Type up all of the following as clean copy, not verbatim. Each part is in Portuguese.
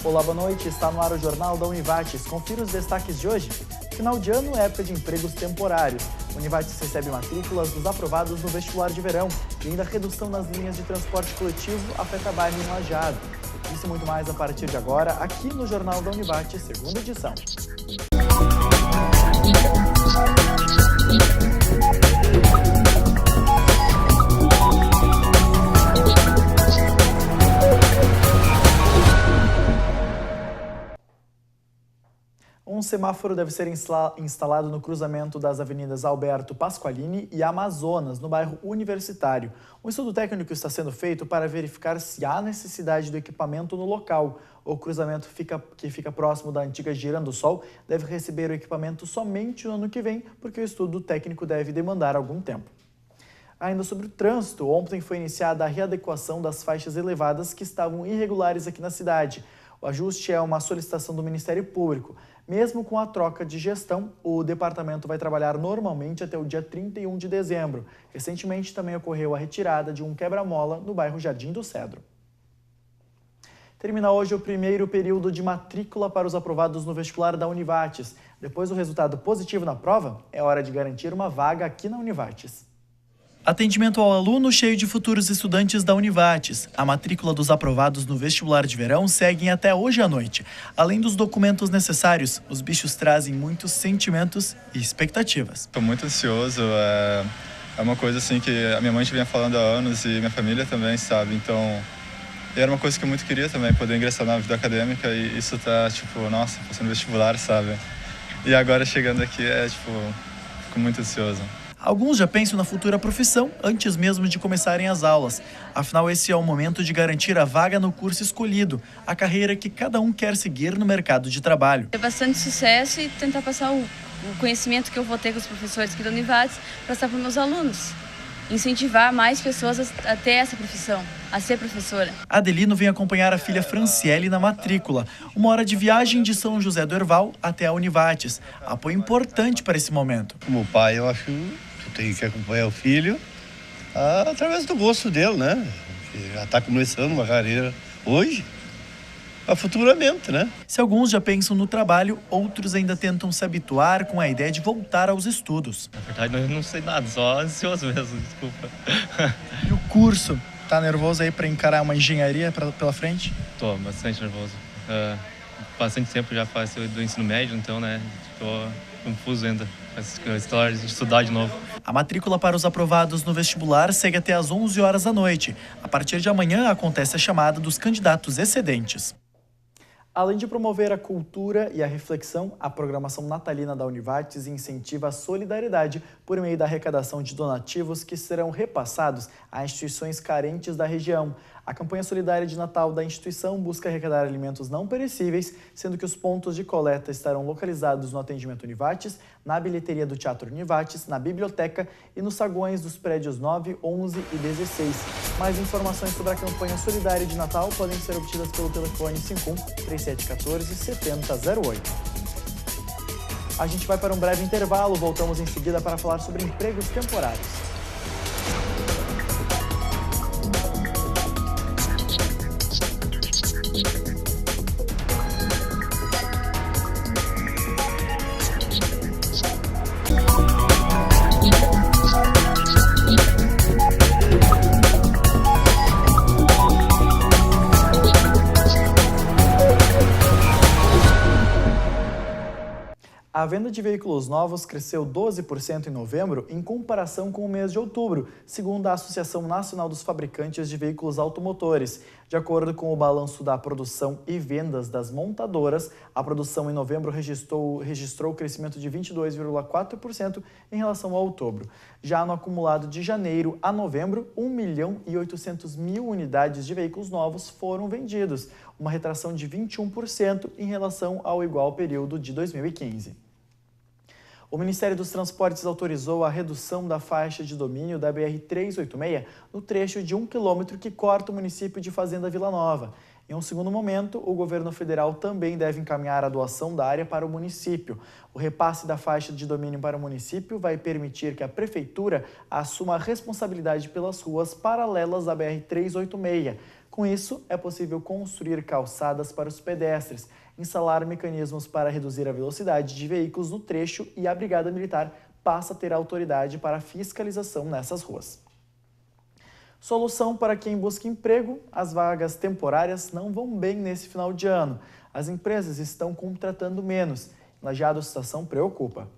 Olá, boa noite. Está no ar o Jornal da Univates. Confira os destaques de hoje. Final de ano, época de empregos temporários. Univates recebe matrículas dos aprovados no vestibular de verão. E ainda redução nas linhas de transporte coletivo afeta bairro em Lajeado. Isso e muito mais a partir de agora, aqui no Jornal da Univates, segunda edição. Um semáforo deve ser instalado no cruzamento das avenidas Alberto Pasqualini e Amazonas, no bairro Universitário. Um estudo técnico está sendo feito para verificar se há necessidade do equipamento no local. O cruzamento que fica próximo da antiga Girando Sol deve receber o equipamento somente no ano que vem, porque o estudo técnico deve demandar algum tempo. Ainda sobre o trânsito, ontem foi iniciada a readequação das faixas elevadas que estavam irregulares aqui na cidade. O ajuste é uma solicitação do Ministério Público. Mesmo com a troca de gestão, o departamento vai trabalhar normalmente até o dia 31 de dezembro. Recentemente também ocorreu a retirada de um quebra-mola no bairro Jardim do Cedro. Termina hoje o primeiro período de matrícula para os aprovados no vestibular da Univates. Depois do resultado positivo na prova, é hora de garantir uma vaga aqui na Univates. Atendimento ao aluno cheio de futuros estudantes da Univates. A matrícula dos aprovados no vestibular de verão segue até hoje à noite. Além dos documentos necessários, os bichos trazem muitos sentimentos e expectativas. Estou muito ansioso, é uma coisa assim que a minha mãe já vinha falando há anos e minha família também, sabe? Então, era uma coisa que eu muito queria também, poder ingressar na vida acadêmica e isso tá, nossa, fazendo vestibular, sabe? E agora chegando aqui, fico muito ansioso. Alguns já pensam na futura profissão antes mesmo de começarem as aulas. Afinal, esse é o momento de garantir a vaga no curso escolhido, a carreira que cada um quer seguir no mercado de trabalho. Ter bastante sucesso e tentar passar o conhecimento que eu vou ter com os professores aqui da Univates, passar para os meus alunos. Incentivar mais pessoas a ter essa profissão, a ser professora. Adelino vem acompanhar a filha Franciele na matrícula. 1 hora de viagem de São José do Herval até a Univates. Apoio importante para esse momento. Como pai, eu acho que eu tenho que acompanhar o filho através do gosto dele, né? Ele já está começando uma carreira hoje, futuramente, né? Se alguns já pensam no trabalho, outros ainda tentam se habituar com a ideia de voltar aos estudos. Na verdade, eu não sei nada, só ansioso mesmo, desculpa. E o curso? Tá nervoso aí para encarar uma engenharia pela frente? Tô bastante nervoso. Bastante tempo já faço do ensino médio, então, né, tô confuso ainda com essa história de estudar de novo. A matrícula para os aprovados no vestibular segue até às 11 horas da noite. A partir de amanhã acontece a chamada dos candidatos excedentes. Além de promover a cultura e a reflexão, a programação natalina da Univates incentiva a solidariedade por meio da arrecadação de donativos que serão repassados a instituições carentes da região. A campanha solidária de Natal da instituição busca arrecadar alimentos não perecíveis, sendo que os pontos de coleta estarão localizados no atendimento Univates, na bilheteria do Teatro Univates, na biblioteca e nos saguões dos prédios 9, 11 e 16. Mais informações sobre a campanha solidária de Natal podem ser obtidas pelo telefone 51-3714-7008. A gente vai para um breve intervalo, voltamos em seguida para falar sobre empregos temporários. A venda de veículos novos cresceu 12% em novembro em comparação com o mês de outubro, segundo a Associação Nacional dos Fabricantes de Veículos Automotores. De acordo com o balanço da produção e vendas das montadoras, a produção em novembro registrou crescimento de 22,4% em relação a outubro. Já no acumulado de janeiro a novembro, 1.800.000 unidades de veículos novos foram vendidos, uma retração de 21% em relação ao igual período de 2015. O Ministério dos Transportes autorizou a redução da faixa de domínio da BR-386 no trecho de 1 quilômetro que corta o município de Fazenda Vila Nova. Em um segundo momento, o governo federal também deve encaminhar a doação da área para o município. O repasse da faixa de domínio para o município vai permitir que a prefeitura assuma a responsabilidade pelas ruas paralelas à BR-386. Com isso, é possível construir calçadas para os pedestres, instalar mecanismos para reduzir a velocidade de veículos no trecho e a Brigada Militar passa a ter autoridade para fiscalização nessas ruas. Solução para quem busca emprego: as vagas temporárias não vão bem nesse final de ano. As empresas estão contratando menos. Em Lajeado, a situação preocupa.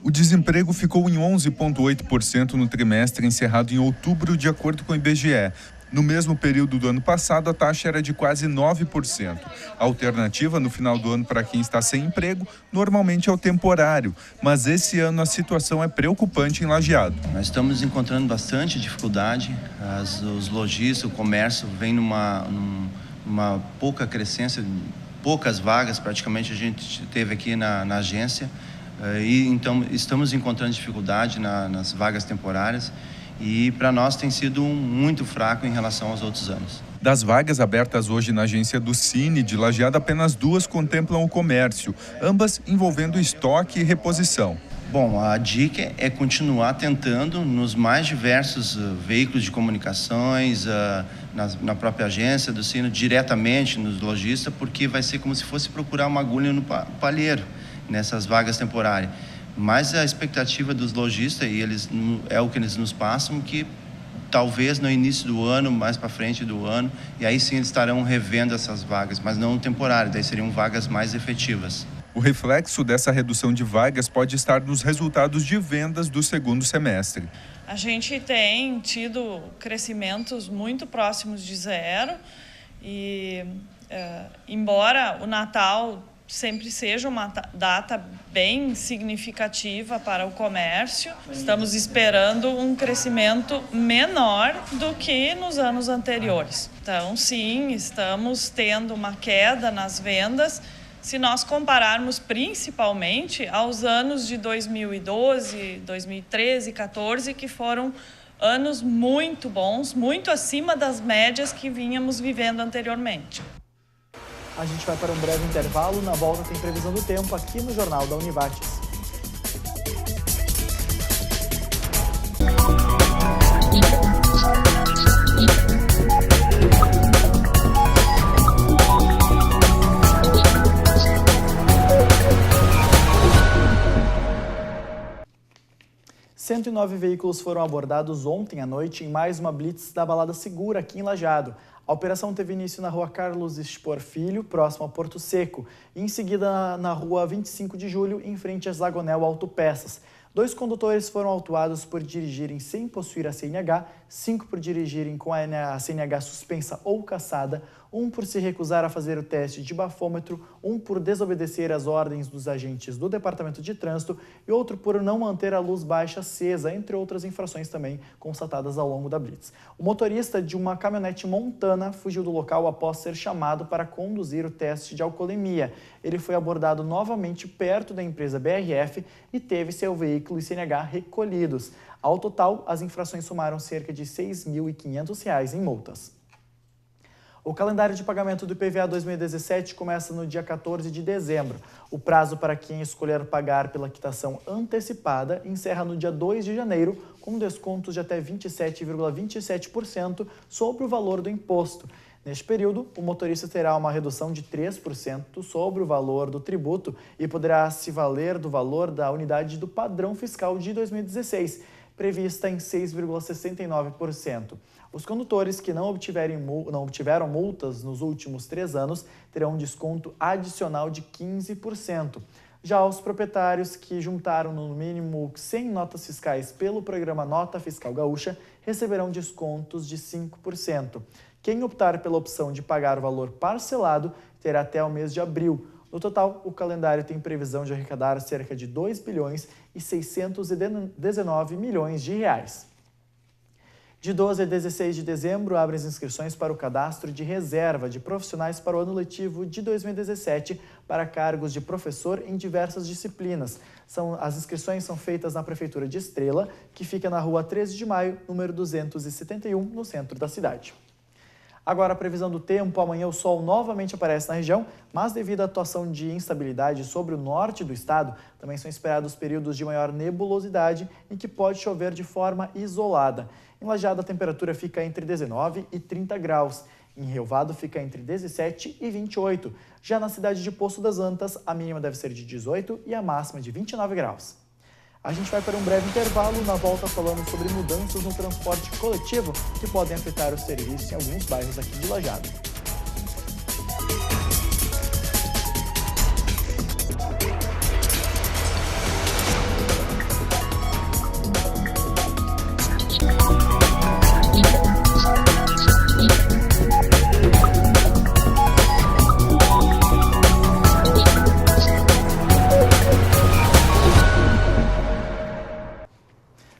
O desemprego ficou em 11,8% no trimestre encerrado em outubro, de acordo com o IBGE. No mesmo período do ano passado, a taxa era de quase 9%. A alternativa no final do ano para quem está sem emprego normalmente é o temporário, mas esse ano a situação é preocupante em Lajeado. Nós estamos encontrando bastante dificuldade, os lojistas, o comércio vem numa pouca crescência, poucas vagas praticamente a gente teve aqui na agência, e então estamos encontrando dificuldade nas vagas temporárias. E para nós tem sido muito fraco em relação aos outros anos. Das vagas abertas hoje na agência do Cine de Lajeado, apenas 2 contemplam o comércio, ambas envolvendo estoque e reposição. Bom, a dica é continuar tentando nos mais diversos veículos de comunicações, na própria agência do Cine, diretamente nos lojistas, porque vai ser como se fosse procurar uma agulha no palheiro nessas vagas temporárias. Mas a expectativa dos lojistas, e é o que eles nos passam, que talvez no início do ano, mais para frente do ano, e aí sim eles estarão revendo essas vagas, mas não temporárias, daí seriam vagas mais efetivas. O reflexo dessa redução de vagas pode estar nos resultados de vendas do segundo semestre. A gente tem tido crescimentos muito próximos de zero e, embora o Natal sempre seja uma data bem significativa para o comércio, estamos esperando um crescimento menor do que nos anos anteriores. Então, sim, estamos tendo uma queda nas vendas, se nós compararmos principalmente aos anos de 2012, 2013, 2014, que foram anos muito bons, muito acima das médias que vínhamos vivendo anteriormente. A gente vai para um breve intervalo. Na volta tem previsão do tempo aqui no Jornal da Univates. Cento e 109 veículos foram abordados ontem à noite em mais uma blitz da Balada Segura aqui em Lajeado. A operação teve início na rua Carlos Expor Filho, próximo a Porto Seco, e em seguida na rua 25 de Julho, em frente às Zagonel Autopeças. 2 condutores foram autuados por dirigirem sem possuir a CNH, 5 por dirigirem com a CNH suspensa ou cassada, 1 por se recusar a fazer o teste de bafômetro, 1 por desobedecer às ordens dos agentes do Departamento de Trânsito e outro por não manter a luz baixa acesa, entre outras infrações também constatadas ao longo da blitz. O motorista de uma caminhonete Montana fugiu do local após ser chamado para conduzir o teste de alcoolemia. Ele foi abordado novamente perto da empresa BRF e teve seu veículo e CNH recolhidos. Ao total, as infrações somaram cerca de R$ 6.500 em multas. O calendário de pagamento do IPVA 2017 começa no dia 14 de dezembro. O prazo para quem escolher pagar pela quitação antecipada encerra no dia 2 de janeiro, com descontos de até 27,27% sobre o valor do imposto. Neste período, o motorista terá uma redução de 3% sobre o valor do tributo e poderá se valer do valor da unidade do padrão fiscal de 2016, prevista em 6,69%. Os condutores que não obtiveram multas nos últimos 3 anos terão um desconto adicional de 15%. Já os proprietários que juntaram no mínimo 100 notas fiscais pelo programa Nota Fiscal Gaúcha receberão descontos de 5%. Quem optar pela opção de pagar o valor parcelado terá até o mês de abril. No total, o calendário tem previsão de arrecadar cerca de R$ 2,619 bilhões de reais. De 12 a 16 de dezembro, abrem as inscrições para o cadastro de reserva de profissionais para o ano letivo de 2017 para cargos de professor em diversas disciplinas. As inscrições são feitas na Prefeitura de Estrela, que fica na rua 13 de maio, número 271, no centro da cidade. Agora, a previsão do tempo: amanhã o sol novamente aparece na região, mas devido à atuação de instabilidade sobre o norte do estado, também são esperados períodos de maior nebulosidade em que pode chover de forma isolada. Em Lajeado, a temperatura fica entre 19 e 30 graus. Em Rio Vado, fica entre 17 e 28. Já na cidade de Poço das Antas, a mínima deve ser de 18 e a máxima de 29 graus. A gente vai para um breve intervalo, na volta falando sobre mudanças no transporte coletivo que podem afetar o serviço em alguns bairros aqui de Lajeado.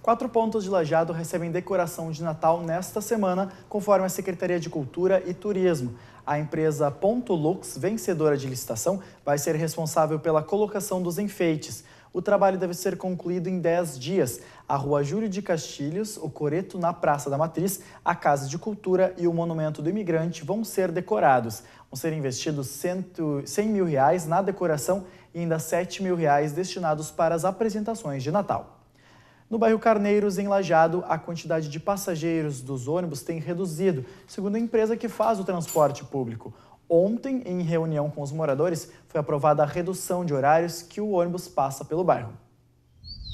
Quatro pontos de Lajeado recebem decoração de Natal nesta semana, conforme a Secretaria de Cultura e Turismo. A empresa Ponto Lux, vencedora de licitação, vai ser responsável pela colocação dos enfeites. O trabalho deve ser concluído em 10 dias. A Rua Júlio de Castilhos, o Coreto na Praça da Matriz, a Casa de Cultura e o Monumento do Imigrante vão ser decorados. Vão ser investidos R$100 mil na decoração e ainda R$7 mil destinados para as apresentações de Natal. No bairro Carneiros, em Lajeado, a quantidade de passageiros dos ônibus tem reduzido, segundo a empresa que faz o transporte público. Ontem, em reunião com os moradores, foi aprovada a redução de horários que o ônibus passa pelo bairro.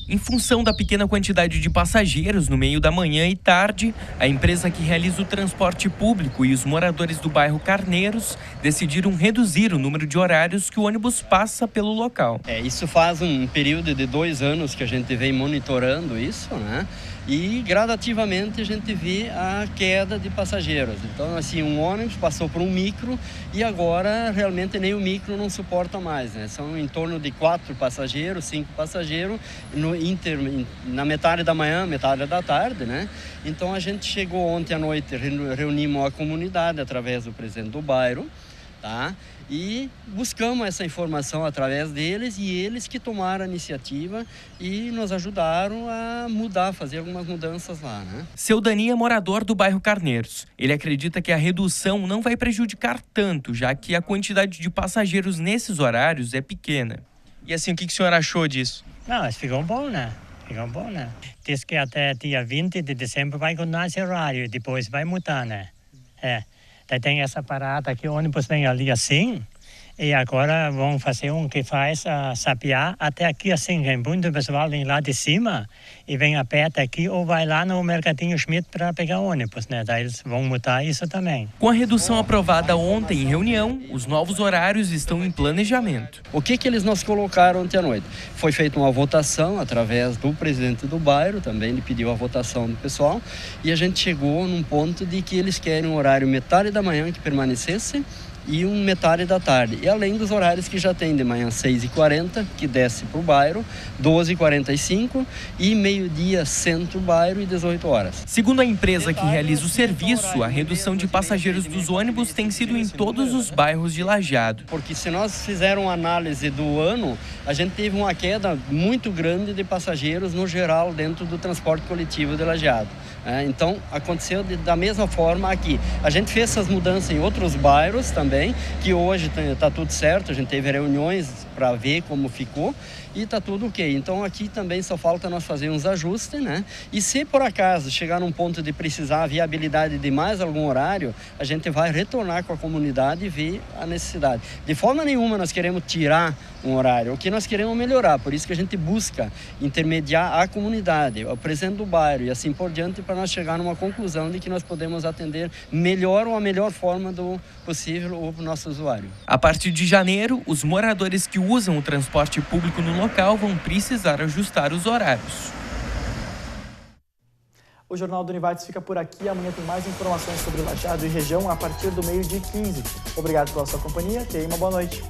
Em função da pequena quantidade de passageiros no meio da manhã e tarde, a empresa que realiza o transporte público e os moradores do bairro Carneiros decidiram reduzir o número de horários que o ônibus passa pelo local. Isso faz um período de 2 anos que a gente vem monitorando isso, né? E gradativamente a gente vê a queda de passageiros. Então, assim, um ônibus passou por um micro e agora realmente nem o micro não suporta mais, né? São em torno de 4 passageiros, 5 passageiros na metade da manhã, metade da tarde, né? Então a gente chegou ontem à noite, reunimos a comunidade através do presidente do bairro, tá? E buscamos essa informação através deles e eles que tomaram a iniciativa e nos ajudaram a mudar, fazer algumas mudanças lá, né? Seu Dani é morador do bairro Carneiros. Ele acredita que a redução não vai prejudicar tanto, já que a quantidade de passageiros nesses horários é pequena. E assim, o que o senhor achou disso? Não, ficou bom, né? Ficou bom, né? Diz que até dia 20 de dezembro vai continuar esse horário, depois vai mudar, né? Daí tem essa parada que o ônibus vem ali assim, e agora vão fazer um que faz a Sabiá até aqui assim, tem muito pessoal vem lá de cima e vem a pé até aqui ou vai lá no Mercadinho Schmidt para pegar ônibus, né? Daí eles vão mudar isso também. Com a redução aprovada ontem em reunião, os novos horários estão em planejamento. O que eles nos colocaram ontem à noite? Foi feita uma votação através do presidente do bairro, também ele pediu a votação do pessoal, e a gente chegou num ponto de que eles querem um horário metade da manhã que permanecesse, e metade da tarde. E além dos horários que já tem de manhã 6h40, que desce para o bairro, 12h45 e meio-dia centro-bairro e 18 horas. Segundo a empresa que realiza o serviço, a redução de passageiros dos ônibus tem sido em todos os bairros de Lajeado. Porque se nós fizermos uma análise do ano, a gente teve uma queda muito grande de passageiros no geral dentro do transporte coletivo de Lajeado. Então, aconteceu da mesma forma aqui. A gente fez essas mudanças em outros bairros também, que hoje está tudo certo, a gente teve reuniões para ver como ficou e está tudo ok. Então, aqui também só falta nós fazer uns ajustes, né? E se por acaso chegar num ponto de precisar a viabilidade de mais algum horário, a gente vai retornar com a comunidade e ver a necessidade. De forma nenhuma nós queremos tirar um horário, o que nós queremos melhorar, por isso que a gente busca intermediar a comunidade, o presidente do bairro e assim por diante, para nós chegar numa conclusão de que nós podemos atender melhor ou a melhor forma do possível o nosso usuário. A partir de janeiro, os moradores que usam o transporte público no local vão precisar ajustar os horários. O Jornal do Univates fica por aqui. Amanhã tem mais informações sobre Lajeado e região a partir do 12h15. Obrigado pela sua companhia. Tenha uma boa noite.